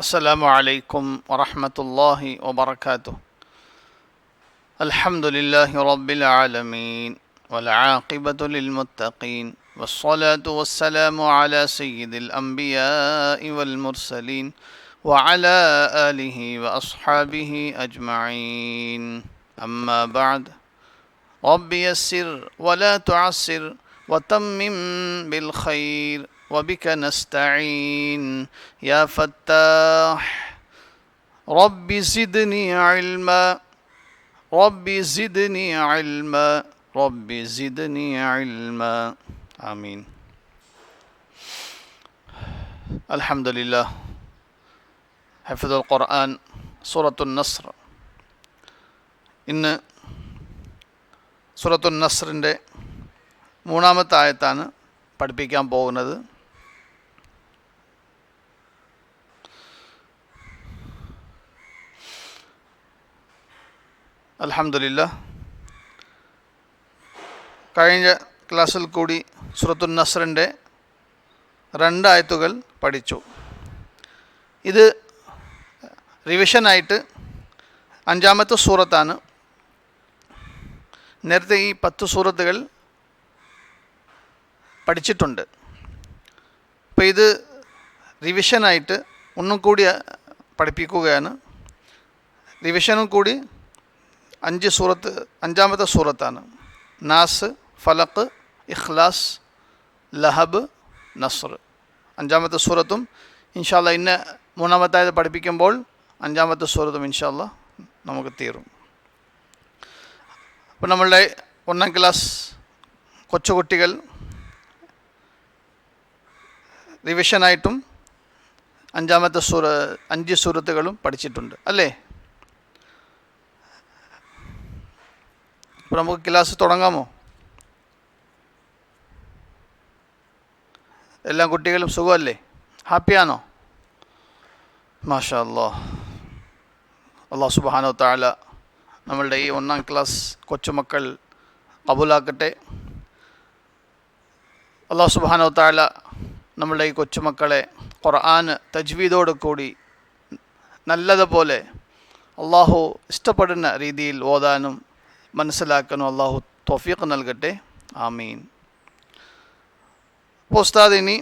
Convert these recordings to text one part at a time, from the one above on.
السلام عليكم ورحمة الله وبركاته. الحمد لله رب العالمين والعاقبة للمتقين والصلاة والسلام على سيد الأنبياء والمرسلين وعلى آله وأصحابه أجمعين. أما بعد، رب يسر ولا تعسر وتمم بالخير وبك نستعين يا فتاح رب زدني علما رب زدني علما رب زدني علما آمين. الحمد لله. حفظ القرآن سورة النصر. ഇന്ന് സൂറത്തുൻ നസ്റിൻ്റെ മൂന്നാമത്തെ ആയത്താണ് പഠിപ്പിക്കാൻ പോകുന്നത്. അൽഹംദുലില്ലാ, കഴിഞ്ഞ ക്ലാസ്സിൽ കൂടി സൂറത്തുൻ നസ്റിൻ്റെ 2 ആയത്തുകൾ പഠിച്ചു. ഇത് റിവിഷനായിട്ട് 5-ാമത്തെ സൂറത്താണ്. നേരത്തെ ഈ 10 സൂറത്തുകൾ പഠിച്ചിട്ടുണ്ട്. അപ്പോൾ ഇത് റിവിഷനായിട്ട് ഒന്നും കൂടി പഠിപ്പിക്കുകയാണ്. റിവിഷനും കൂടി 5-ാമത്തെ സൂറത്താണ്. നാസ്, ഫലഖ്, ഇഖ്ലാസ്, ലഹബ്, നസ്ർ. 5-ാമത്തെ സൂറത്തും ഇൻഷാ അല്ലാഹ് ഇന്ന് 3-ാമത്തെ ആയത് പഠിപ്പിക്കുമ്പോൾ 5-ാമത്തെ സൂറത്തും ഇൻഷാ അല്ലാഹ് നമുക്ക് തീരും. അപ്പോൾ നമ്മളുടെ 1-ാം ക്ലാസ് കൊച്ചുകുട്ടികൾ റിവിഷനായിട്ടും 5 സൂറത്തുകളും പഠിച്ചിട്ടുണ്ട് അല്ലേ? അപ്പോൾ നമുക്ക് ക്ലാസ് തുടങ്ങാമോ? എല്ലാ കുട്ടികളും സുഖമല്ലേ? ഹാപ്പിയാണോ? മാഷാ അല്ലാഹ്. അല്ലാഹു സുബ്ഹാനഹു വ തആല നമ്മളുടെ ഈ 1-ാം ക്ലാസ് കൊച്ചുമക്കൾ കബൂലാക്കട്ടെ. അല്ലാഹു സുബ്ഹാനഹു വ തആല നമ്മളുടെ ഈ കൊച്ചുമക്കളെ ഖുർആൻ തജ്വീദോട് കൂടി നല്ലതുപോലെ അള്ളാഹു ഇഷ്ടപ്പെടുന്ന രീതിയിൽ ഓതാനും മനസ്സിലാക്കാനും അള്ളാഹു തൗഫീഖ് നൽകട്ടെ. ആമീൻ. അപ്പോൾ ഉസ്താദ് ഇനി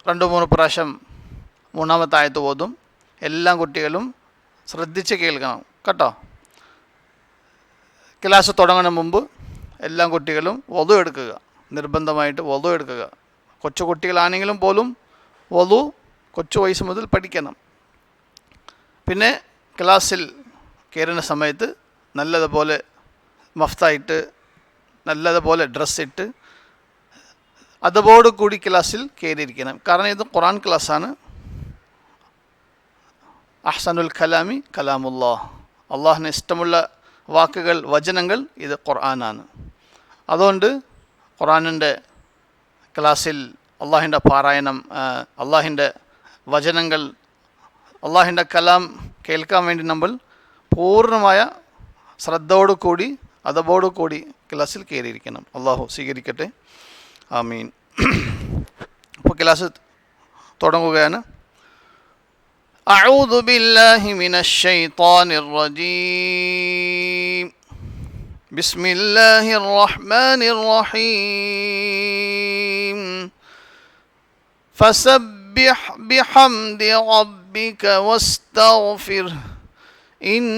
2-3 പ്രാവശ്യം 3-ാമത്തെ ആയത്ത് ഓതും. എല്ലാ കുട്ടികളും ശ്രദ്ധിച്ച് കേൾക്കണം കേട്ടോ. ക്ലാസ് തുടങ്ങുന്ന മുമ്പ് എല്ലാ കുട്ടികളും വദു എടുക്കുക, നിർബന്ധമായിട്ട് വദു എടുക്കുക. കൊച്ചു കുട്ടികളാണെങ്കിലും പോലും വദു കൊച്ചു വയസ്സ് മുതൽ പഠിക്കണം. പിന്നെ ക്ലാസ്സിൽ കയറുന്ന സമയത്ത് നല്ലതുപോലെ മഫ്തായിട്ട് നല്ലതുപോലെ ഡ്രസ്സിട്ട് അതോടു കൂടി ക്ലാസ്സിൽ കയറിയിരിക്കണം. കാരണം ഇത് ഖുർആൻ ക്ലാസ്സാണ്. അഹ്സനുൽ കലാമി കലാമുല്ലാഹ്. അള്ളാഹിന് ഇഷ്ടമുള്ള വാക്കുകൾ, വചനങ്ങൾ ഇത് ഖുർആനാണ്. അതുകൊണ്ട് ഖുർആനിൻ്റെ ക്ലാസ്സിൽ അള്ളാഹിൻ്റെ പാരായണം, അള്ളാഹിൻ്റെ വചനങ്ങൾ, അള്ളാഹിൻ്റെ കലാം കേൾക്കാൻ വേണ്ടി നമ്മൾ പൂർണ്ണമായ ശ്രദ്ധയോടു കൂടി അതോടു കൂടി ക്ലാസ്സിൽ കയറിയിരിക്കണം. അള്ളാഹു സ്വീകരിക്കട്ടെ. ആമീൻ. അപ്പോൾ ക്ലാസ് തുടങ്ങുകയാണ്. അഊദു ബില്ലാഹി മിനശ് ശൈത്വാനിർ റജീം. ബിസ്മില്ലാഹിർ റഹ്മാനിർ റഹീം. ഫസബ്ബിഹ് ബിഹംദി റബ്ബിക വസ്തഗ്ഫിർഹ് ഇന്നഹു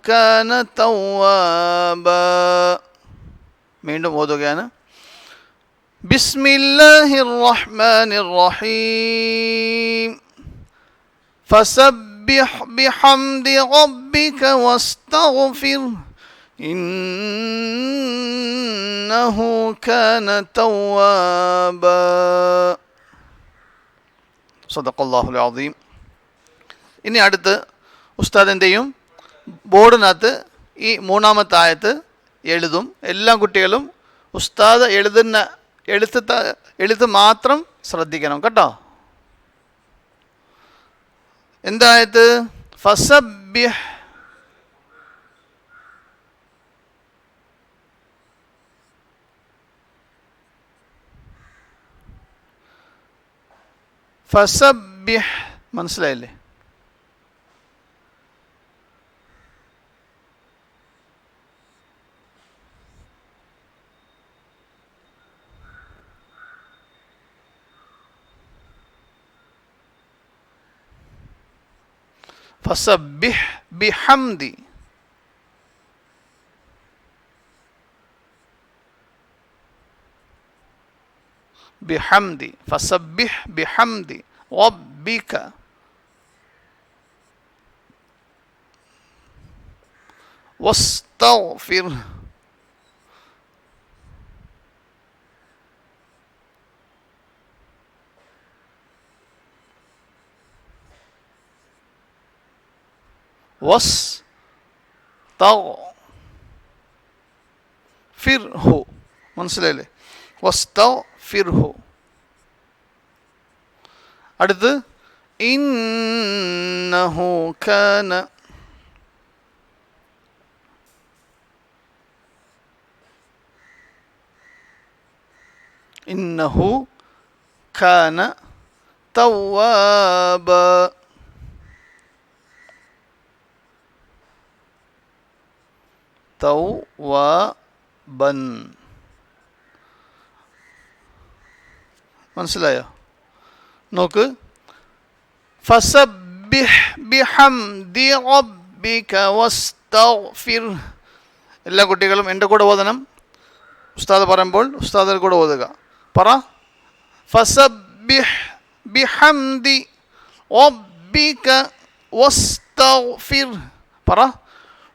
കാന തവ്വാബാ. വീണ്ടും ഓതുകയാണ്. ബിസ്മില്ലാഹിർ റഹ്മാനിർ റഹീം. ഫസബ്ബിഹ് ബിഹംദി റബ്ബിക വസ്തഗ്ഫിർഹ് ഇന്നഹു കാന തവ്വാബാ. സദഖല്ലാഹുൽ അസീം. ഇനി അടുത്ത് ഉസ്താദ് എന്ത് ചെയ്യും? ബോർഡിനകത്ത് ഈ 3-ാമത്തെ ആയത്ത് എഴുതും. എല്ലാ കുട്ടികളും ഉസ്താദ് എഴുതുന്ന എഴുത്ത് മാത്രം ശ്രദ്ധിക്കണം കേട്ടോ. എന്തായത്? ഫസബ്ബിഹ്. ഫസബ്ബിഹ് മനസ്സിലായില്ലേ? ഫസബ്ബിഹ് ബിഹംദി ബിഹംദി ഫസബ്ബിഹ് ബിഹംദി റബ്ബിക വസ്തഗ്ഫിർ വസ്തഗ്ഫിർഹു മനസ്സിലായില്ലേ? വസ്തഗ്ഫിർഹു. അടുത്ത് ഇന്നഹു കാന ഇന്നഹു കാന തവ്വാബ തൗവാബൻ മനസ്സിലായോ? നോക്ക്, ഫസബ്ബിഹ് ബിഹംദി റബ്ബിക വസ്തഗ്ഫിർ. എല്ലാ കുട്ടികളും എൻ്റെ കൂടെ ഓതണം. ഉസ്താദ് പറയുമ്പോൾ ഉസ്താദിൽ കൂടെ ഓതുക. പറ, ഫസബ്ബിഹ് ബിഹംദി റബ്ബിക വസ്തഗ്ഫിർ. പറ,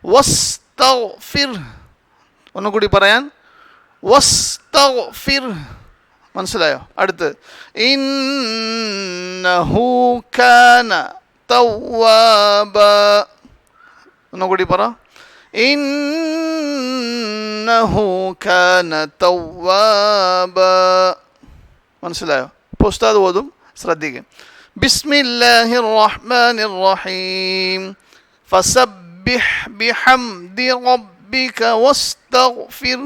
വസ്തഗ്ഫിർ. ഒന്നുകൂടി പറയാൻ, വസ്തഗ്ഫിർ. മനസ്സിലായോ? അടുത്ത് ഇന്നഹു കാന തവ്വാബ. ഒന്നുകൂടി പറ, ഇന്നഹു കാന തവ്വാബ. മനസ്സിലായോ? ഇപ്പോൾ ഉസ്താദ് ഓതും, ശ്രദ്ധിക്കും. ബിസ്മില്ലാഹിർ റഹ്മാനിർ റഹീം ഫസബ്ബിഹ് ബിഹംദി റബ്ബിക വസ്തഗ്ഫിർ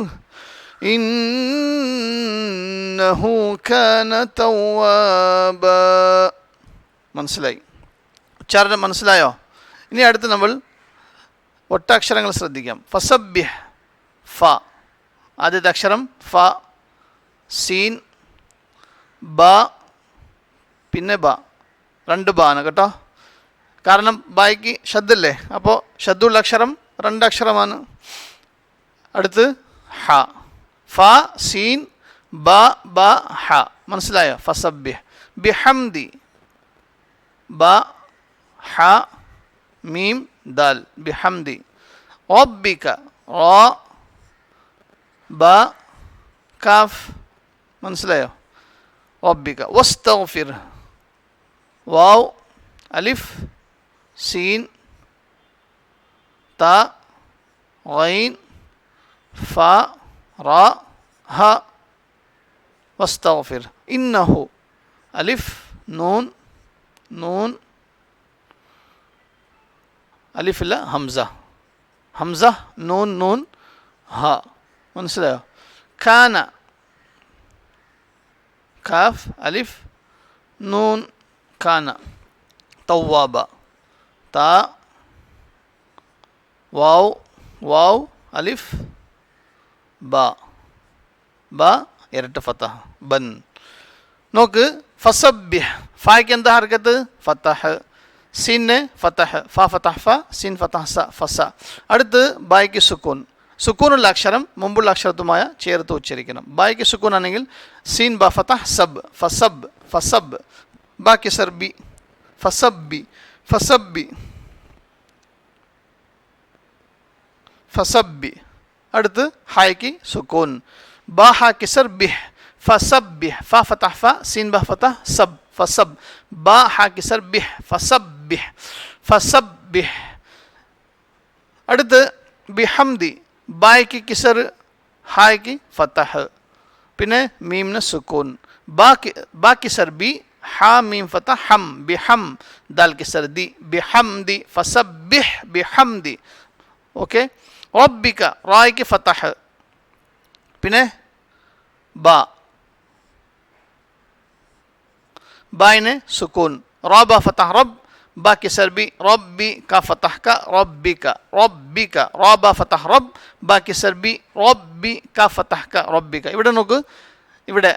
ഇന്നഹു കാന തവ്വാബ. മനസ്സിലായി? ഉച്ചാരണം മനസ്സിലായോ? ഇനി അടുത്ത് നമ്മൾ ഒറ്റക്ഷരങ്ങൾ ശ്രദ്ധിക്കാം. ഫസബ്ബിഹ് ഫ, ആദ്യത്തെ അക്ഷരം ഫ, സീൻ, ബ, പിന്നെ ബ, രണ്ട് ബ ആണ് കേട്ടോ. കാരണം ബായ്ക്ക് ഷദ്ദല്ലേ, അപ്പോൾ ഷദ്ദുള്ള അക്ഷരം രണ്ടക്ഷരമാണ്. അടുത്ത് ഹ, ഫ, സീൻ, ബ, ബ, ഹ. മനസ്സിലായോ? ഫസബ്ബിഹ് ബിഹംദി, ബ, ഹ, മീം, ദാൽ, ബിഹംദി. റബ്ബിക, റ, ബ, കാഫ്. മനസ്സിലായോ? റബ്ബിക. വസ്തഗ്ഫിർ, വാവ്, അലിഫ്, സീൻ, ത, ഗൈൻ, ഫ, റ, ഹ. വസ്തഗ്ഫിർ. ഇന്നഹു, അലിഫ്, നൂൻ, നൂൻ, അലിഫില്ല, ഹംസ, ഹംസ, നൂൻ, നൂൻ, ഹ. മനസ്സിലായോ? കാന, കാഫ്, അലിഫ്, നൂൻ, കാന. തവ്വാബ, ത, വാവ്, വാവ്, അലിഫ്, ബ, ബ ഇരട്ട ഫതഹ, ബൻ. നോക്ക്, ഫസബ്ബിഹ് ഫായ്ക്ക് എന്താ ഹർക്കത്ത്? ഫതഹ്. സീന് ഫതഹ്, ഫ ഫതഹ് ഫ, സീൻ ഫതഹ് സ, ഫസ. അടുത്ത് ബായ്ക്ക് സുക്കൂൻ. സുക്കൂനുള്ള അക്ഷരം മുമ്പുള്ള അക്ഷരത്തുമായ ചേർത്ത് ഉച്ചരിക്കണം. ബായ്ക്ക് സുക്കൂൻ ആണെങ്കിൽ സീൻ ബ ഫതഹ് സബ്, ഫസബ്, ഫസബ്. ബാക്കി സർബി, ഫസബ്ബി, ഫസബ്ബി, ഫസബ്ബി. അടുത്ത് ഹായ്ക്ക് സുക്കൂൻ. ബ ഹ കിസർ ബിഹ്, ഫസബ്ബിഹ്, ഫ ഫതഹ് ഫ, സീൻ ബ ഫതഹ് സബ്, ഫസബ്. ബ ഹ കിസർ ബിഹ്, ഫസബ്ബിഹ്, ഫസബ്ബിഹ്. അടുത്ത് ബിഹംദി, ബായ്ക്ക് കിസർ, ഹായ്ക്ക് ഫതഹ്, പിന്നെ മീമിന് സുക്കൂൻ. ബാ കിസർ ബി, ഹാ മീം ഫതഹ് ഹം, ബിഹം, ദാൽ കിസർ ദി, ബിഹംദി, ഫസബ്ബിഹ് ബിഹംദി. ഓക്കെ. റബ്ബിക, റായ്ക്ക് ഫതഹ്, പിന്നെ ബ, ബായിന് സുക്കൂൻ. റബ ഫതഹ് റബ്, ബാ കിസർ ബി, റബ്ബി ക ഫതഹ് ക, റബ്ബിക റബ്ബിക. റബ ഫതഹ് റബ്, ബാ കിസർ ബി, റബ്ബി ക ഫതഹ് ക, റബ്ബിക. ഇവിടെ നോക്ക്, ഇവിടെ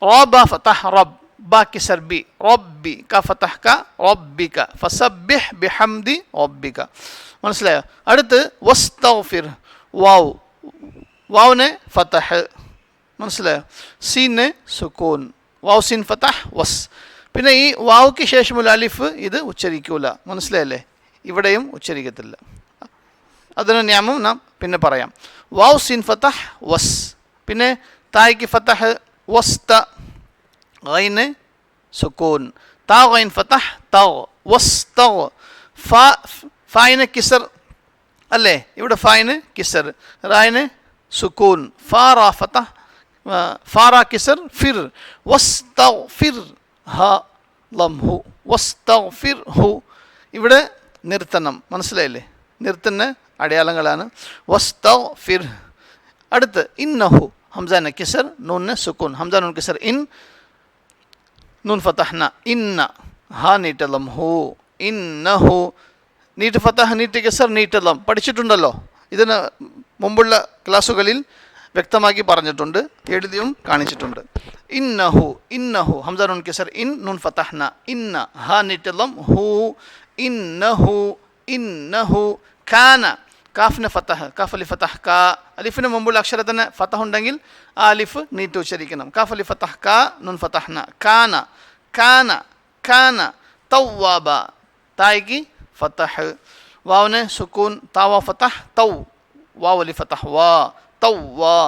റബ ഫതഹ് റബ്, ബാ കിസർ ബി, റബ്ബി ക ഫതഹ് ക, റബ്ബിക. ഫസബ്ബിഹ് ബിഹംദി റബ്ബിക. മനസ്സിലായോ? അടുത്ത് വസ്തഗ്ഫിർ. വാവ്, വാവിന് ഫതഹ്. മനസ്സിലായോ? സീന് സുക്കൂൻ. വാവ് സീൻ ഫതഹ് വസ്. പിന്നെ ഈ വാവുക്ക് ശേഷമുള്ള അലിഫ് ഇത് ഉച്ചരിക്കൂല. മനസ്സിലായല്ലേ? ഇവിടെയും ഉച്ചരിക്കത്തില്ല. അതിന് നിയമം നാം പിന്നെ പറയാം. വാവ് സീൻ ഫതഹ് വസ്. പിന്നെ തായ്ക്ക് ഫതഹ് വസ്ത, ഗൈന് സുക്കൂൻ. താ ഗൈൻ ഫതഹ് തഗ്, വസ്തഗ്. ഫായിന് കിസർ അല്ലേ? ഇവിടെ ഫായിന് കിസർ, റായിന് സുക്കൂൻ. ഫാറ ഫതഹ്, ഫാറ കിസർ ഫിർ. വസ്തഗ്ഫിർ ഹ ലംഹു, വസ്തഗ്ഫിർഹു. ഇവിടെ നിർത്തണം. മനസ്സിലായില്ലേ? നിർത്തുന്ന അടയാളങ്ങളാണ്. വസ്തഗ്ഫിർ. അടുത്ത് ഇന്നഹു, ഹംസാന കിസർ, നൂന് സുക്കൂൻ. ഹംസ നൂൻ കിസർ ഇൻ, നൂൻ ഫതഹ്ന ഇന്ന, ഹ നീട്ട് ലംഹു. ഇന്നഹു നീട്ട് ഫതഹ്, നീട്ട് കിസർ, നീട്ട് ലം പഠിച്ചിട്ടുണ്ടല്ലോ. ഇതിന് മുമ്പുള്ള ക്ലാസ്സുകളിൽ വ്യക്തമാക്കി പറഞ്ഞിട്ടുണ്ട്, എഴുതിയും കാണിച്ചിട്ടുണ്ട്. ഇന്നഹു, ഇന്നഹു ഹംസ നൂൻ കിസർ ഇൻ, നൂൻ ഫതഹ്ന ഇന്ന, ഹ നീട്ട് ലം ഹു. ഇന്നഹു, ഇന്നഹു. കാന, കാഫിന് ഫതഹ്, കാഫ് അലി ഫതഹ് കാ. അലിഫിന് മുമ്പുള്ള അക്ഷരത്തിന് ഫതഹ് ഉണ്ടെങ്കിൽ ആ അലിഫ് നീട്ട് ഉച്ചരിക്കണം. കാഫ് അലി ഫതഹ് കാ, നൂൻ ഫതഹ്ന. കാന, കാന, കാന. തവ്വാബ, തായ്ക്ക് ഫതഹ്. വാവിന് സുക്കൂൻ. താവ ഫതഹ് തൗ, വാവ് അലി ഫതഹ് വാ, തവ്വാ.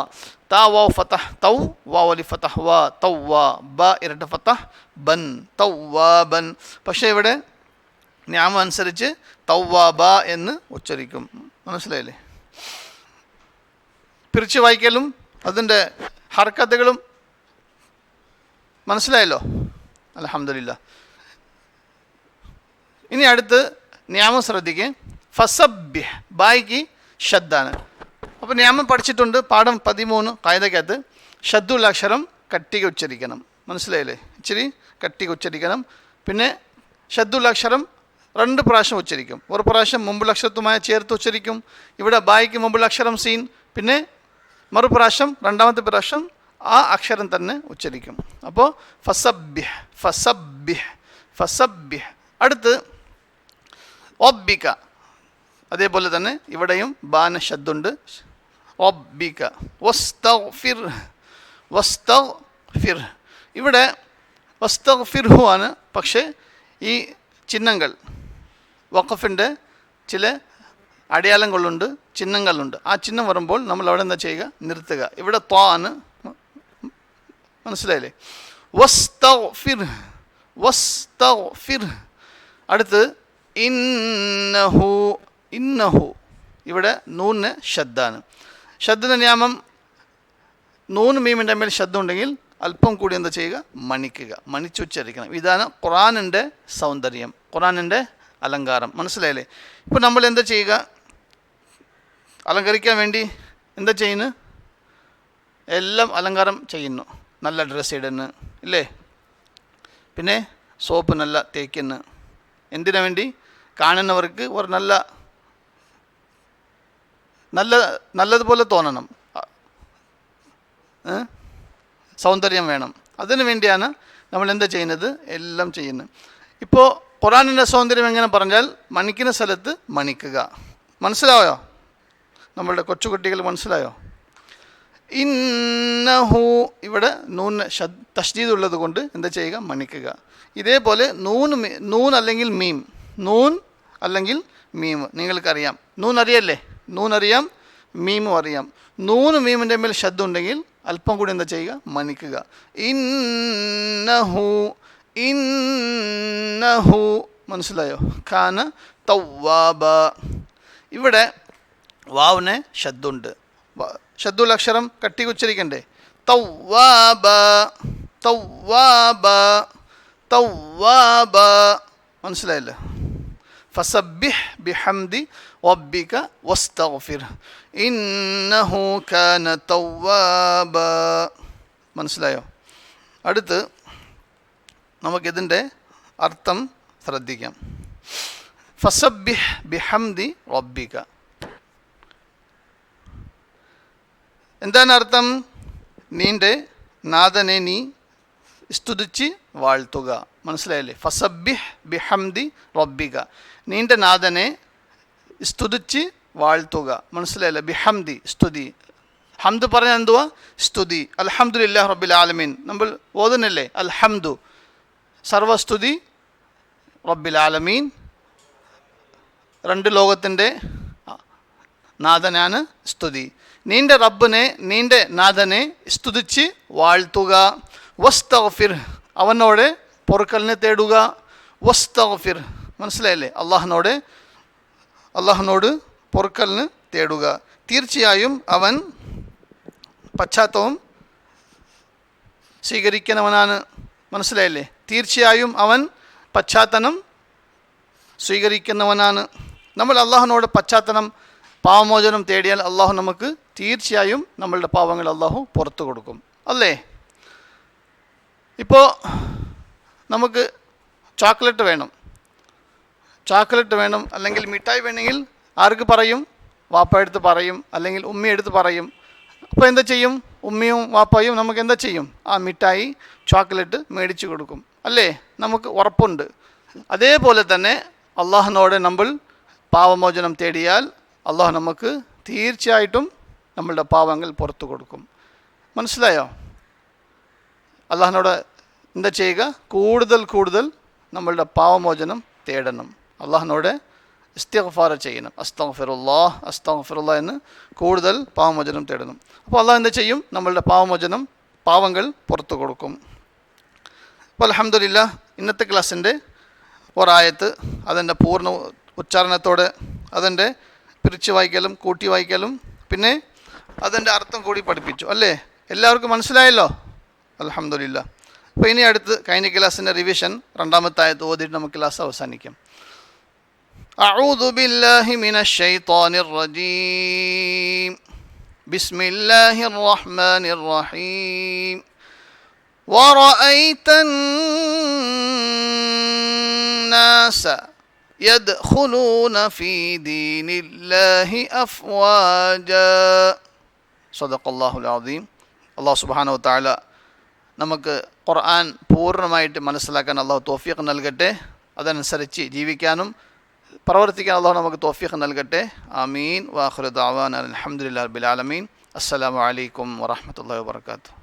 താ വാവ് ഫതഹ് തൗ, വാവ് അലി ഫതഹ് വാ, തവ്വാ. ബ ഇരട്ട ഫതഹ് ബൻ, തവ്വാബൻ. പക്ഷേ ഇവിടെ നിയമം അനുസരിച്ച് തവ്വാബ എന്ന് ഉച്ചരിക്കും. മനസ്സിലായില്ലേ? പിരിച്ച് വായിക്കലും അതിൻ്റെ ഹർക്കത്തുകളും മനസ്സിലായല്ലോ? അൽഹംദുലില്ലാ. ഇനി അടുത്ത് നിയമം ശ്രദ്ധിക്കുക. ഫസബ്ബിഹ്, ബായിക്ക് ഷദ്ദാണ്. അപ്പോൾ നിയമം പഠിച്ചിട്ടുണ്ട്. പാഠം 13 കായികക്കകത്ത് ഷദ്ദുൽ അക്ഷരം കട്ടിക ഉച്ചരിക്കണം. മനസ്സിലായില്ലേ? ഇച്ചിരി കട്ടിക ഉച്ചരിക്കണം. പിന്നെ ഷദ്ദുൽ അക്ഷരം 2 പ്രാവശ്യം ഉച്ചരിക്കും. ഒരു പ്രാവശ്യം മുമ്പുള്ള അക്ഷരത്തുമായി ചേർത്ത് ഉച്ചരിക്കും. ഇവിടെ ബായിക്ക് മുമ്പുള്ള അക്ഷരം സീൻ. പിന്നെ മറുപ്രാവശ്യം, രണ്ടാമത്തെ പ്രാവശ്യം ആ അക്ഷരം തന്നെ ഉച്ചരിക്കും. അപ്പോൾ ഫസബ്ബിഹ്, ഫസബ്ബിഹ്, ഫസബ്ബിഹ്. അടുത്ത് റബ്ബിക. അതേപോലെ തന്നെ ഇവിടെയും ബാന ഷദ്ദുണ്ട്. റബ്ബിക. വസ്തഗ്ഫിർ, വസ്തഗ്ഫിർ. ഇവിടെ വസ്തഗ്ഫിർഹു ആണ്. പക്ഷേ ഈ ചിഹ്നങ്ങൾ, വഖഫിൻ്റെ ചില അടയാളങ്ങളുണ്ട്, ചിഹ്നങ്ങളുണ്ട്. ആ ചിഹ്നം വരുമ്പോൾ നമ്മൾ അവിടെ എന്താ ചെയ്യുക? നിർത്തുക. ഇവിടെ ത്വാ ആണ്. മനസ്സിലായില്ലേ? വസ്തഗ്ഫിർ, വസ്തഗ്ഫിർ. അടുത്ത് ഇന്നഹു, ഇന്നഹു. ഇവിടെ നൂന് ഷദ്ദാണ്. ഷദ്ദിൻ്റെ നിയമം, നൂന് മീമിൻ്റെ മേൽ ശബ്ദം ഉണ്ടെങ്കിൽ അല്പം കൂടി എന്താ ചെയ്യുക? മണിക്കുക, മണിച്ചുച്ചരിക്കണം. ഇതാണ് ഖുർആനിൻ്റെ സൗന്ദര്യം, ഖുർആനിൻ്റെ അലങ്കാരം. മനസ്സിലായില്ലേ? ഇപ്പോൾ നമ്മൾ എന്താ ചെയ്യുക? അലങ്കരിക്കാൻ വേണ്ടി എന്താ ചെയ്യുന്നു? എല്ലാം അലങ്കാരം ചെയ്യുന്നു. നല്ല ഡ്രസ്സ് ഇടുന്നു ഇല്ലേ? പിന്നെ സോപ്പ് നല്ല തേക്കുന്നു. എന്തിനു വേണ്ടി? കാണുന്നവർക്ക് ഒരു നല്ലതുപോലെ തോന്നണം, സൗന്ദര്യം വേണം. അതിനു വേണ്ടിയാണ് നമ്മൾ എന്താ ചെയ്യുന്നത്? എല്ലാം ചെയ്യുന്നത്. ഇപ്പോൾ ഖുർആനിൻ്റെ സൗന്ദര്യം എങ്ങനെ പറഞ്ഞാൽ, മണിക്കുന്ന സ്ഥലത്ത് മണിക്കുക. മനസ്സിലായോ? നമ്മളുടെ കൊച്ചുകുട്ടികൾ മനസ്സിലായോ? ഇന്നഹു, ഇവിടെ നൂന് തശ്ദീദ് ഉള്ളത് കൊണ്ട് എന്താ ചെയ്യുക? മണിക്കുക. ഇതേപോലെ നൂൻ അല്ലെങ്കിൽ മീം, നൂൻ അല്ലെങ്കിൽ മീം നിങ്ങൾക്കറിയാം. നൂൻ അറിയല്ലേ? നൂൻ അറിയാം, മീമും അറിയാം. നൂന് മീമിൻ്റെ മേൽ ശബ്ദം ഉണ്ടെങ്കിൽ അല്പം കൂടി എന്താ ചെയ്യുക? മണിക്കുക. ഇന്നഹു, ഇന്നഹു. മനസ്സിലായോ? ഖാന തവ്വാബ. ഇവിടെ വാവിന് ശബ്ദമുണ്ട്. ശബ്ദുൽ അക്ഷരം കട്ടി ഉച്ചരിക്കണ്ടേ? തവ്വാബ, തവ്വാബ, തവ്വാബ. മനസ്സിലായില്ലേ? ഫസബ്ബിഹ് ബിഹംദി റബ്ബിക വസ്തഗ്ഫിർ ഇന്നഹു കാന തവ്വാബ. മനസ്സിലായോ? അടുത്ത് നമുക്കിതിൻ്റെ അർത്ഥം ശ്രദ്ധിക്കാം. ഫസബ്ബിഹ് ബിഹംദി റബ്ബിക. എന്താണ് അർത്ഥം? നിൻ്റെ നാഥനെ നീ സ്തുതിച്ച് വാഴ്ത്തുക. മനസ്സിലായില്ലേ? ഫസബ്ബിഹ് ബിഹംദി റബ്ബിക, നിൻ്റെ നാഥനെ സ്തുതിച്ച് വാഴ്ത്തുക. മനസ്സിലായില്ലേ? ബിഹംദി സ്തുതി. ഹംദ് പറഞ്ഞാൽ എന്തുവാ? സ്തുതി. അൽഹംദുലില്ലാഹി റബ്ബിൽ ആലമീൻ നമ്മൾ ഓതുന്നില്ലേ? അൽഹംദു, സർവസ്തുതി റബ്ബിൽ ആലമീൻ, രണ്ട് ലോകത്തിൻ്റെ നാഥനാണ് സ്തുതി. നിൻ്റെ റബ്ബിനെ, നിൻ്റെ നാഥനെ സ്തുതിച്ച് വാഴ്ത്തുക. വസ്തഗ്ഫിർ, അവനോട് പൊറുക്കലിനെ തേടുക. വസ്തഗ്ഫിർ, മനസ്സിലായില്ലേ? അള്ളാഹുനോട് പൊറുക്കലിന് തേടുക. തീർച്ചയായും അവൻ പശ്ചാത്തലം സ്വീകരിക്കുന്നവനാണ്. മനസ്സിലായില്ലേ? തീർച്ചയായും അവൻ പശ്ചാത്തലം സ്വീകരിക്കുന്നവനാണ്. നമ്മൾ അള്ളാഹുനോട് പശ്ചാത്തലം, പാവമോചനം തേടിയാൽ അള്ളാഹു നമുക്ക് തീർച്ചയായും നമ്മളുടെ പാവങ്ങൾ അള്ളാഹു പുറത്തു കൊടുക്കും, അല്ലേ? ഇപ്പോൾ നമുക്ക് ചോക്ലേറ്റ് വേണം, അല്ലെങ്കിൽ മിഠായി വേണമെങ്കിൽ ആർക്ക് പറയും? വാപ്പ എടുത്ത് പറയും, അല്ലെങ്കിൽ ഉമ്മ എടുത്ത് പറയും. അപ്പോൾ എന്താ ചെയ്യും? ഉമ്മയും വാപ്പയും നമുക്ക് എന്താ ചെയ്യും? ആ മിഠായി, ചോക്ലേറ്റ് മേടിച്ചു കൊടുക്കും, അല്ലേ? നമുക്ക് ഉറപ്പുണ്ട്. അതേപോലെ തന്നെ അള്ളാഹുനോട് നമ്മൾ പാവമോചനം തേടിയാൽ അള്ളാഹു നമുക്ക് തീർച്ചയായിട്ടും നമ്മളുടെ പാവങ്ങൾ പുറത്തു കൊടുക്കും. മനസ്സിലായോ? അള്ളാഹുനോട് എന്താ ചെയ്യുക? കൂടുതൽ നമ്മളുടെ പാവമോചനം തേടണം. അള്ളാഹുനോട് ഇസ്തിഗ്ഫാർ ചെയ്യണം. അസ്തഗ്ഫിറുല്ലാഹ് എന്ന് കൂടുതൽ പാവമോചനം തേടണം. അപ്പോൾ അള്ളാഹു എന്താ ചെയ്യും? നമ്മളുടെ പാവങ്ങൾ പുറത്തു കൊടുക്കും. അപ്പോൾ അൽഹംദുലില്ലാഹ്, ഇന്നത്തെ ക്ലാസ്സിൻ്റെ ഒരായത്ത് അതിൻ്റെ പൂർണ്ണ ഉച്ചാരണത്തോടെ അതിൻ്റെ പിരിച്ചു വായിക്കലും കൂട്ടി വായിക്കലും പിന്നെ അതിൻ്റെ അർത്ഥം കൂടി പഠിപ്പിച്ചു, അല്ലേ? എല്ലാവർക്കും മനസ്സിലായല്ലോ? അൽഹംദുലില്ലാഹ്. അപ്പോൾ ഇനി അടുത്ത് കഴിഞ്ഞ ക്ലാസ്സിൻ്റെ റിവിഷൻ രണ്ടാമത്തെ ആയത്ത് ഓതിയിട്ട് നമുക്ക് ക്ലാസ് അവസാനിക്കാം. അഊദു ബില്ലാഹി മിനശ് ശൈത്വാനിർ റജീം. ബിസ്മില്ലാഹിർ റഹ്മാനിർ റഹീം. വറഅയ്തൻ നാസ യദ്ഖുലൂന ഫീ ദീനില്ലാഹി അഫ്വാജാ. സദഖല്ലാഹുൽ അദീം. അല്ലാഹു സുബ്ഹാനഹു വ തആല നമുക്ക് ഖുർആൻ പൂർണ്ണമായിട്ട് മനസ്സിലാക്കാൻ അള്ളാഹു തൗഫീഖ് നൽകട്ടെ. അതനുസരിച്ച് ജീവിക്കാനും പ്രവർത്തിക്കാൻ അള്ളാഹു നമുക്ക് തൗഫീഖ് നൽകട്ടെ. ആമീൻ. വആഖിറു ദഅവാനാ അൽഹംദുലില്ലാഹി റബ്ബിൽ ആലമീൻ. അസ്സലാമു അലൈക്കും വറഹ്മത്തുള്ളാഹി വബറകാതുഹു.